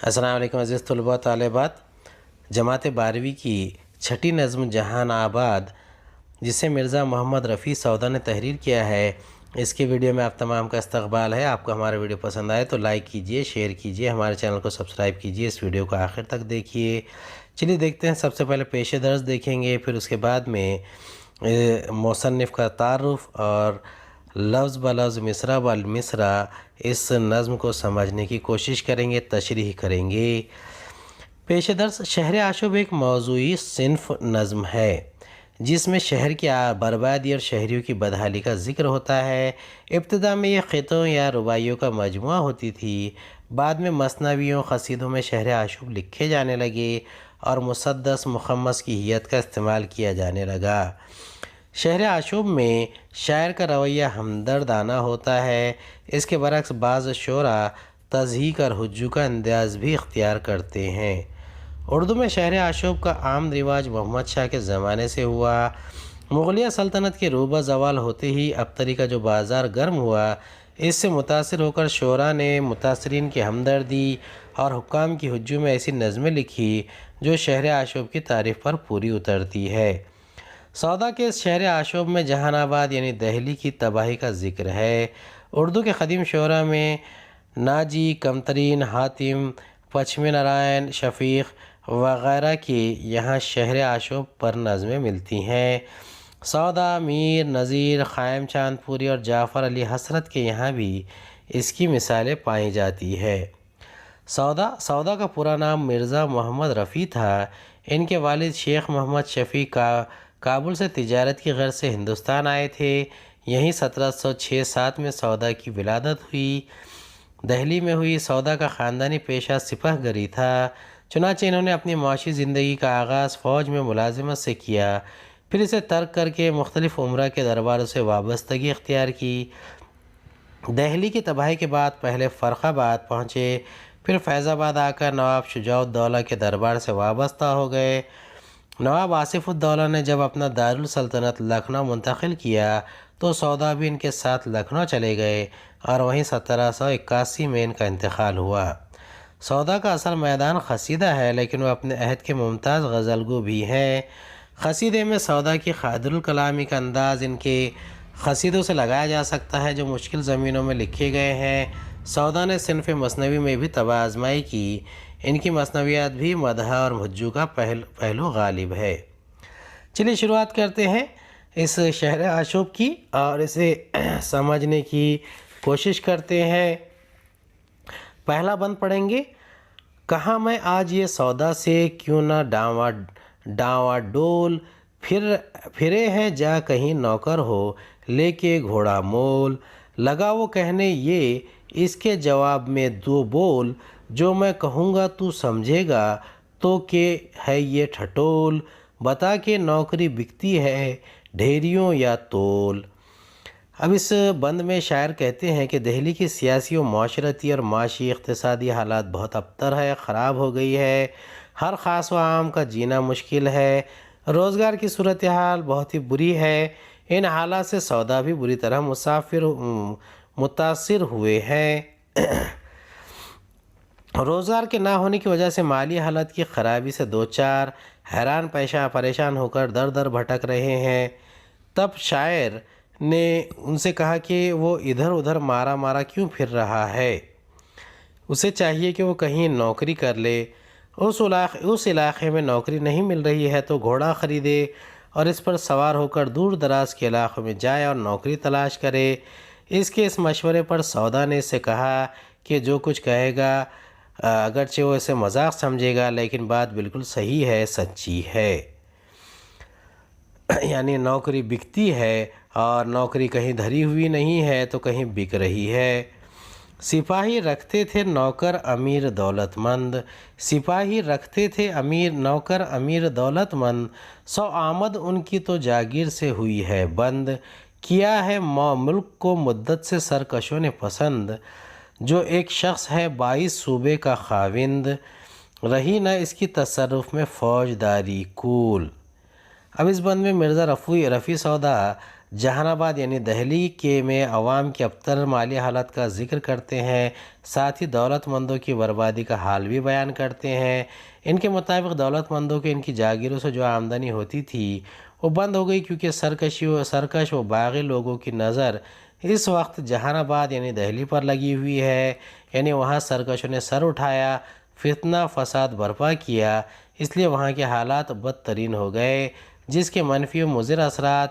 السلام علیکم عزیز طلباء طالبات۔ جماعت 12ویں کی چھٹی نظم جہان آباد، جسے مرزا محمد رفیع سودا نے تحریر کیا ہے، اس کی ویڈیو میں آپ تمام کا استقبال ہے۔ آپ کو ہمارا ویڈیو پسند آئے تو لائک کیجئے، شیئر کیجئے، ہمارے چینل کو سبسکرائب کیجئے، اس ویڈیو کو آخر تک دیکھیے۔ چلیے دیکھتے ہیں، سب سے پہلے پیش درس دیکھیں گے، پھر اس کے بعد میں مصنف کا تعارف اور لفظ بلفظ مصرع بالمصرع اس نظم کو سمجھنے کی کوشش کریں گے، تشریح کریں گے۔ پیش درس شہر آشوب ایک موضوعی صنف نظم ہے جس میں شہر کی بربادی اور شہریوں کی بدحالی کا ذکر ہوتا ہے۔ ابتدا میں یہ خطوں یا رباعیوں کا مجموعہ ہوتی تھی، بعد میں مثنویوں قصیدوں میں شہر آشوب لکھے جانے لگے اور مسدس مخمس کی حیت کا استعمال کیا جانے لگا۔ شہر آشوب میں شاعر کا رویہ ہمدردانہ ہوتا ہے، اس کے برعکس بعض شعراء تضحیک اور ہجو کا انداز بھی اختیار کرتے ہیں۔ اردو میں شہر آشوب کا عام رواج محمد شاہ کے زمانے سے ہوا۔ مغلیہ سلطنت کے روبہ زوال ہوتے ہی ابتری کا جو بازار گرم ہوا، اس سے متاثر ہو کر شعراء نے متاثرین کی ہمدردی اور حکام کی ہجو میں ایسی نظمیں لکھی جو شہر آشوب کی تعریف پر پوری اترتی ہے۔ سودا کے اس شہر آشوب میں جہان آباد یعنی دہلی کی تباہی کا ذکر ہے۔ اردو کے قدیم شعراء میں ناجی، کمترین، حاتم، پچمی نارائن، شفیق وغیرہ کی یہاں شہر آشوب پر نظمیں ملتی ہیں۔ سودا، میر، نذیر، خائم چاند پوری اور جعفر علی حسرت کے یہاں بھی اس کی مثالیں پائی جاتی ہے۔ سودا کا پورا نام مرزا محمد رفیع تھا۔ ان کے والد شیخ محمد شفیع کابل سے تجارت کی غرض سے ہندوستان آئے تھے۔ یہیں 1706-7 میں سودا کی ولادت ہوئی۔ دہلی میں ہوئی۔ سودا کا خاندانی پیشہ سپہ گری تھا، چنانچہ انہوں نے اپنی معاشی زندگی کا آغاز فوج میں ملازمت سے کیا، پھر اسے ترک کر کے مختلف امراء کے درباروں سے وابستگی اختیار کی۔ دہلی کی تباہی کے بعد پہلے فرخ آباد پہنچے، پھر فیض آباد آ کر نواب شجاع الدولہ کے دربار سے وابستہ ہو گئے۔ نواب آصف الدولہ نے جب اپنا دارالسلطنت لکھنؤ منتقل کیا تو سودا بھی ان کے ساتھ لکھنؤ چلے گئے اور وہیں 1781 میں ان کا انتقال ہوا۔ سودا کا اصل میدان قصیدہ ہے، لیکن وہ اپنے عہد کے ممتاز غزل گو بھی ہیں۔ قصیدے میں سودا کی خادر الکلامی کا انداز ان کے قصیدوں سے لگایا جا سکتا ہے جو مشکل زمینوں میں لکھے گئے ہیں۔ سودا نے صنف مثنوی میں بھی طبع آزمائی کی، ان کی مثنویات بھی مدح اور ہجو کا پہلو غالب ہے۔ چلیے شروعات کرتے ہیں اس شہر آشوب کی اور اسے سمجھنے کی کوشش کرتے ہیں۔ پہلا بند پڑھیں گے۔ کہاں میں آج یہ سودا سے کیوں نہ ڈاواں ڈول، پھرے ہیں جا کہیں نوکر ہو لے کے گھوڑا مول، لگا وہ کہنے یہ اس کے جواب میں دو بول، جو میں کہوں گا تو سمجھے گا تو کہ ہے یہ ٹھٹول، بتا کہ نوکری بکتی ہے ڈھیریوں یا تول۔ اب اس بند میں شاعر کہتے ہیں کہ دہلی کی سیاسی و معاشرتی اور معاشی اقتصادی حالات بہت ابتر ہے، خراب ہو گئی ہے، ہر خاص و عام کا جینا مشکل ہے، روزگار کی صورتحال بہت ہی بری ہے۔ ان حالات سے سودا بھی بری طرح متاثر ہوئے ہیں۔ روزگار کے نہ ہونے کی وجہ سے مالی حالت کی خرابی سے دوچار، حیران پریشان ہو کر در در بھٹک رہے ہیں۔ تب شاعر نے ان سے کہا کہ وہ ادھر ادھر مارا کیوں پھر رہا ہے، اسے چاہیے کہ وہ کہیں نوکری کر لے۔ اس علاقے میں نوکری نہیں مل رہی ہے تو گھوڑا خریدے اور اس پر سوار ہو کر دور دراز کے علاقوں میں جائے اور نوکری تلاش کرے۔ اس مشورے پر سودا نے اسے کہا کہ جو کچھ کہے گا اگرچہ وہ اسے مذاق سمجھے گا لیکن بات بالکل صحیح ہے، سچی ہے۔ یعنی نوکری بکتی ہے اور نوکری کہیں دھری ہوئی نہیں ہے تو کہیں بک رہی ہے۔ سپاہی رکھتے تھے نوکر امیر دولت مند، سپاہی رکھتے تھے نوکر امیر دولت مند، سو آمد ان کی تو جاگیر سے ہوئی ہے بند، کیا ہے ملک کو مدت سے سرکشوں نے پسند، جو ایک شخص ہے 22 صوبے کا خاوند، رہی نہ اس کی تصرف میں فوجداری کول۔ اب اس بند میں مرزا رفیع سودا جہان آباد یعنی دہلی کے میں عوام کی ابتر مالی حالت کا ذکر کرتے ہیں، ساتھ ہی دولت مندوں کی بربادی کا حال بھی بیان کرتے ہیں۔ ان کے مطابق دولت مندوں کے ان کی جاگیروں سے جو آمدنی ہوتی تھی وہ بند ہو گئی، کیونکہ سرکش و باغی لوگوں کی نظر اس وقت جہان آباد یعنی دہلی پر لگی ہوئی ہے، یعنی وہاں سرکشوں نے سر اٹھایا، فتنہ فساد برپا کیا، اس لیے وہاں کے حالات بدترین ہو گئے، جس کے منفی و مضر اثرات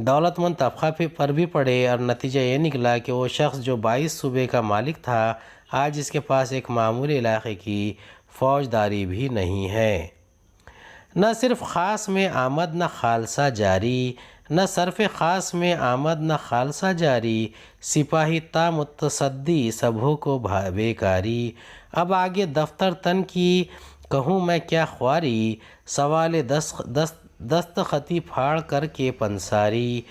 دولت مند طبقہ پر بھی پڑے، اور نتیجہ یہ نکلا کہ وہ شخص جو 22 صوبے کا مالک تھا آج اس کے پاس ایک معمولی علاقے کی فوجداری بھی نہیں ہے۔ نہ صرف خاص میں آمد نہ خالصہ جاری، نہ صرف خاص میں آمد نہ خالصہ جاری، سپاہی تا متصدی سبھوں کو بیکاری، اب آگے دفتر تن کی کہوں میں کیا خواری، سوال دستخطی پھاڑ کر کے پنساری،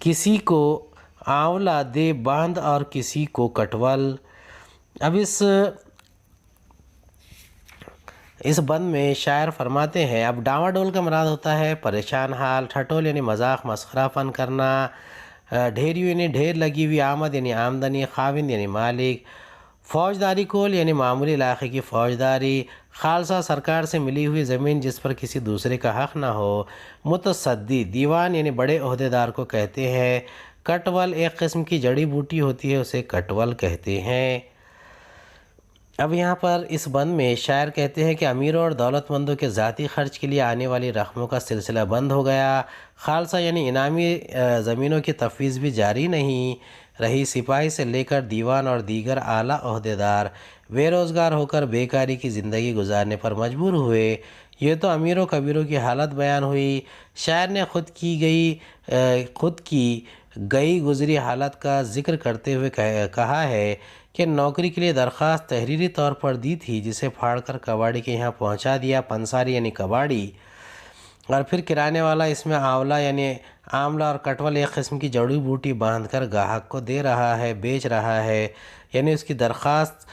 کسی کو آنولا دے باندھ اور کسی کو کٹول۔ اب اس بند میں شاعر فرماتے ہیں، اب ڈاواں ڈول کا مراد ہوتا ہے پریشان حال، ٹھٹول یعنی مذاق مسخرہ فن کرنا، ڈھیریو یعنی ڈھیر لگی ہوئی، آمد یعنی آمدنی، خاوند یعنی مالک، فوجداری کول یعنی معمولی علاقے کی فوجداری، خالصہ سرکار سے ملی ہوئی زمین جس پر کسی دوسرے کا حق نہ ہو، متصدی دیوان یعنی بڑے عہدیدار کو کہتے ہیں، کٹول ایک قسم کی جڑی بوٹی ہوتی ہے اسے کٹول کہتے ہیں۔ اب یہاں پر اس بند میں شاعر کہتے ہیں کہ امیروں اور دولت مندوں کے ذاتی خرچ کے لیے آنے والی رقموں کا سلسلہ بند ہو گیا، خالصہ یعنی انعامی زمینوں کی تفویض بھی جاری نہیں رہی، سپاہی سے لے کر دیوان اور دیگر اعلیٰ عہدیدار بے روزگار ہو کر بیکاری کی زندگی گزارنے پر مجبور ہوئے۔ یہ تو امیروں کبیروں کی حالت بیان ہوئی۔ شاعر نے خود کی گئی گزری حالت کا ذکر کرتے ہوئے کہا ہے کہ نوکری کے لیے درخواست تحریری طور پر دی تھی، جسے پھاڑ کر کباڑی کے یہاں پہنچا دیا، پنساری یعنی کباڑی، اور پھر کرانے والا اس میں آولا یعنی آملہ اور کٹول ایک قسم کی جڑی بوٹی باندھ کر گاہک کو دے رہا ہے، بیچ رہا ہے، یعنی اس کی درخواست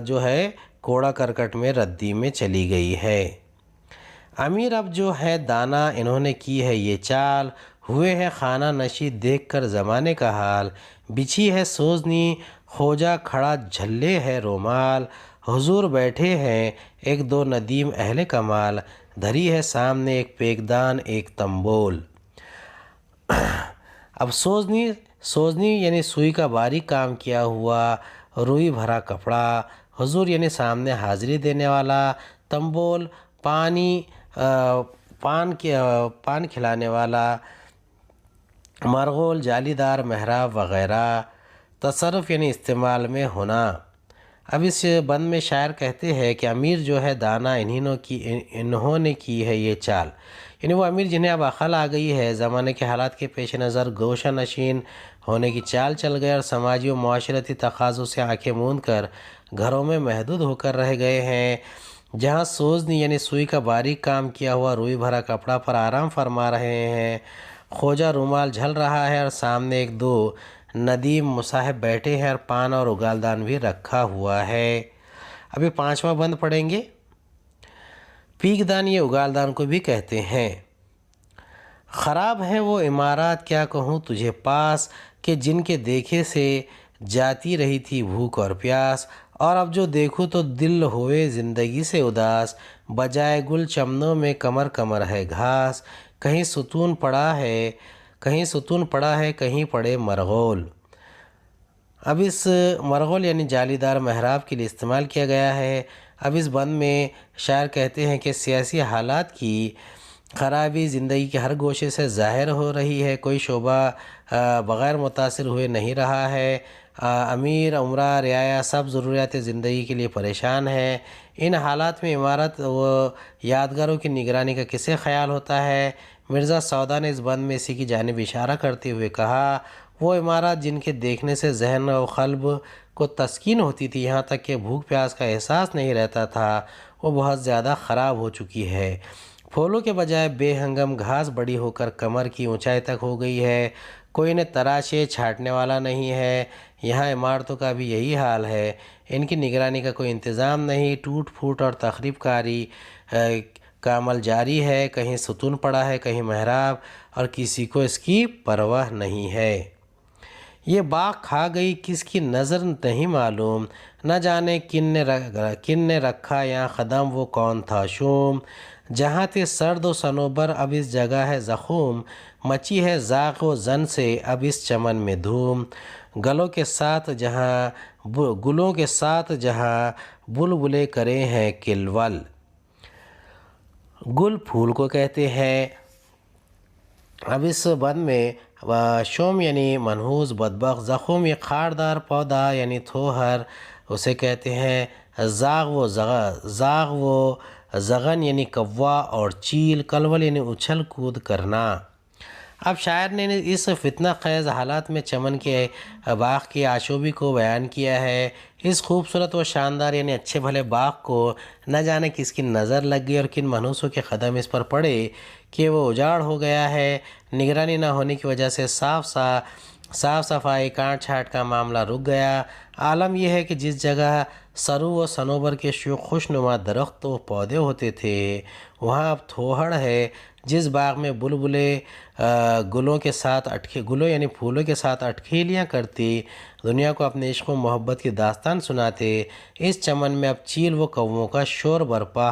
جو ہے کوڑا کرکٹ میں ردی میں چلی گئی ہے۔ امیر اب جو ہے دانا، انہوں نے کی ہے یہ چال، ہوئے ہے خانہ نشی دیکھ کر زمانے کا حال، بچھی ہے سوزنی خوجا کھڑا جھلے ہے رومال، حضور بیٹھے ہیں ایک دو ندیم اہل کمال، دھری ہے سامنے ایک پیکدان ایک تنبول۔ اب سوزنی یعنی سوئی کا باریک کام کیا ہوا، روئی بھرا کپڑا، حضور یعنی سامنے حاضری دینے والا، تنبول پان کھلانے والا، مرغول جالی دار محراب وغیرہ، تصرف یعنی استعمال میں ہونا۔ اب اس بند میں شاعر کہتے ہیں کہ امیر جو ہے دانا، انہوں نے کی ہے یہ چال، یعنی وہ امیر جنہیں اب عقل آ گئی ہے، زمانے کے حالات کے پیش نظر گوشہ نشین ہونے کی چال چل گئے اور سماجی و معاشرتی تقاضوں سے آنکھیں موند کر گھروں میں محدود ہو کر رہ گئے ہیں، جہاں سوزنی یعنی سوئی کا باریک کام کیا ہوا روئی بھرا کپڑا پر آرام فرما رہے ہیں، خوجا رومال جھل رہا ہے اور سامنے ایک دو ندیم مصاحب بیٹھے ہیں اور پان اور اگالدان بھی رکھا ہوا ہے۔ ابھی 5واں بند پڑھیں گے۔ پیکدان یہ اگالدان کو بھی کہتے ہیں۔ خراب ہیں وہ عمارات کیا کہوں تجھے پاس، کہ جن کے دیکھے سے جاتی رہی تھی بھوک اور پیاس، اور اب جو دیکھوں تو دل ہوئے زندگی سے اداس، بجائے گل چمنوں میں کمر کمر ہے گھاس، کہیں ستون پڑا ہے کہیں پڑے مرغول۔ اب اس مرغول یعنی جالی دار محراب کے لیے استعمال کیا گیا ہے۔ اب اس بند میں شاعر کہتے ہیں کہ سیاسی حالات کی خرابی زندگی کے ہر گوشے سے ظاہر ہو رہی ہے، کوئی شعبہ بغیر متاثر ہوئے نہیں رہا ہے، امیر عمرہ رعایا سب ضروریات زندگی کے لیے پریشان ہیں۔ ان حالات میں عمارت و یادگاروں کی نگرانی کا کسے خیال ہوتا ہے؟ مرزا سودا نے اس بند میں اسی کی جانب اشارہ کرتے ہوئے کہا، وہ عمارات جن کے دیکھنے سے ذہن و قلب کو تسکین ہوتی تھی، یہاں تک کہ بھوک پیاس کا احساس نہیں رہتا تھا، وہ بہت زیادہ خراب ہو چکی ہے۔ پھولوں کے بجائے بے ہنگم گھاس بڑی ہو کر کمر کی اونچائی تک ہو گئی ہے، کوئی انہیں تراشے چھانٹنے والا نہیں ہے۔ یہاں عمارتوں کا بھی یہی حال ہے، ان کی نگرانی کا کوئی انتظام نہیں، ٹوٹ پھوٹ اور تخریب کاری کا عمل جاری ہے، کہیں ستون پڑا ہے، کہیں محراب، اور کسی کو اس کی پرواہ نہیں ہے۔ یہ باغ کھا گئی کس کی نظر نہیں معلوم، نہ جانے کن نے رکھا یہاں قدم، وہ کون تھا شوم۔ جہاں تھے سرد و صنوبر اب اس جگہ ہے زخم، مچی ہے زاغ و زن سے اب اس چمن میں دھوم۔ گلوں کے ساتھ جہاں بلبلے کرے ہیں کلول۔ گل پھول کو کہتے ہیں۔ اب اس بند میں شوم یعنی منحوس بدبخت، زخم یہ خاردار پودا یعنی تھوہر اسے کہتے ہیں، زاغ و زغن یعنی کوا اور چیل، کلول یعنی اچھل کود کرنا۔ اب شاعر نے اس فتنہ خیز حالات میں چمن کے باغ کی آشوبی کو بیان کیا ہے۔ اس خوبصورت و شاندار یعنی اچھے بھلے باغ کو نہ جانے کس کی نظر لگ گئی اور کن منحوسوں کے قدم اس پر پڑے کہ وہ اجاڑ ہو گیا ہے۔ نگرانی نہ ہونے کی وجہ سے صاف صفائی کاٹ چھانٹ کا معاملہ رک گیا۔ عالم یہ ہے کہ جس جگہ سرو و صنوبر کے خوش نما درخت و پودے ہوتے تھے وہاں اب تھوہڑ ہے۔ جس باغ میں بلبلے گلوں یعنی پھولوں کے ساتھ اٹکھیلیاں کرتی دنیا کو اپنے عشق و محبت کی داستان سناتے، اس چمن میں اب چیل و کووں کا شور برپا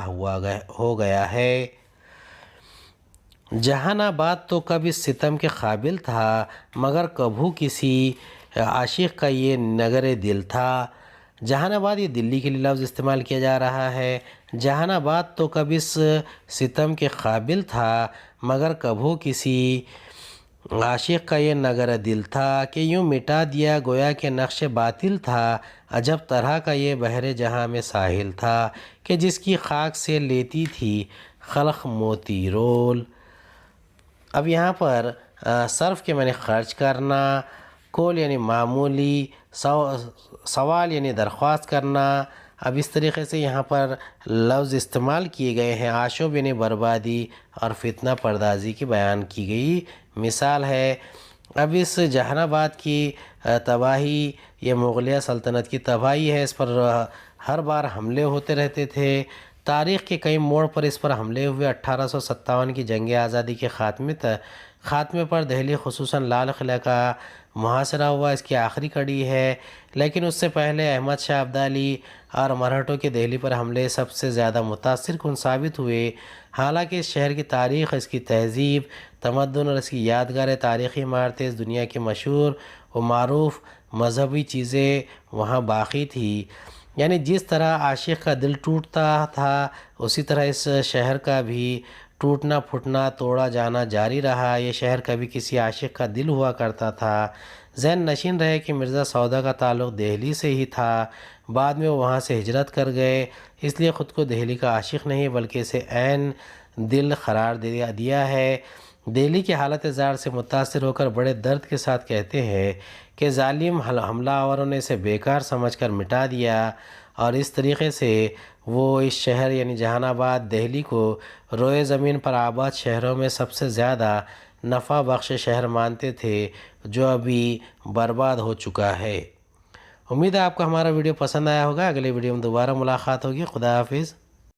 ہو گیا ہے۔ جہان آباد تو کب اس ستم کے قابل تھا، مگر کبھو کسی عاشق کا یہ نگر دل تھا۔ جہان آباد یہ دلی کے لیے لفظ استعمال کیا جا رہا ہے۔ جہان آباد تو کب اس ستم کے قابل تھا، مگر کبھو کسی عاشق کا یہ نگر دل تھا، کہ یوں مٹا دیا گویا کہ نقش باطل تھا۔ عجب طرح کا یہ بحر جہاں میں ساحل تھا، کہ جس کی خاک سے لیتی تھی خلق موتی رول۔ اب یہاں پر صرف کے معنی خرچ کرنا، کول یعنی معمولی، سوال یعنی درخواست کرنا۔ اب اس طریقے سے یہاں پر لفظ استعمال کیے گئے ہیں۔ آشوب یعنی بربادی اور فتنہ پردازی کی بیان کی گئی مثال ہے۔ اب اس جہان آباد کی تباہی یہ مغلیہ سلطنت کی تباہی ہے۔ اس پر ہر بار حملے ہوتے رہتے تھے۔ تاریخ کے کئی موڑ پر اس پر حملے ہوئے۔ 1857 کی جنگ آزادی کے خاتمے پر دہلی خصوصاً لال قلعہ کا محاصرہ ہوا، اس کی آخری کڑی ہے۔ لیکن اس سے پہلے احمد شاہ ابدالی اور مرہٹوں کے دہلی پر حملے سب سے زیادہ متاثر کن ثابت ہوئے۔ حالانکہ اس شہر کی تاریخ، اس کی تہذیب، تمدن اور اس کی یادگار تاریخی عمارتیں، اس دنیا کی مشہور و معروف مذہبی چیزیں وہاں باقی تھی۔ یعنی جس طرح عاشق کا دل ٹوٹتا تھا اسی طرح اس شہر کا بھی ٹوٹنا پھوٹنا توڑا جانا جاری رہا۔ یہ شہر کبھی کسی عاشق کا دل ہوا کرتا تھا۔ ذہن نشین رہے کہ مرزا سودا کا تعلق دہلی سے ہی تھا، بعد میں وہ وہاں سے ہجرت کر گئے، اس لیے خود کو دہلی کا عاشق نہیں بلکہ اسے عین دل قرار دیا ہے۔ دہلی کی حالت زار سے متاثر ہو کر بڑے درد کے ساتھ کہتے ہیں کہ ظالم حملہ آوروں نے اسے بیکار سمجھ کر مٹا دیا، اور اس طریقے سے وہ اس شہر یعنی جہان آباد دہلی کو روئے زمین پر آباد شہروں میں سب سے زیادہ نفع بخش شہر مانتے تھے، جو ابھی برباد ہو چکا ہے۔ امید ہے آپ کو ہمارا ویڈیو پسند آیا ہوگا۔ اگلے ویڈیو میں دوبارہ ملاقات ہوگی۔ خدا حافظ۔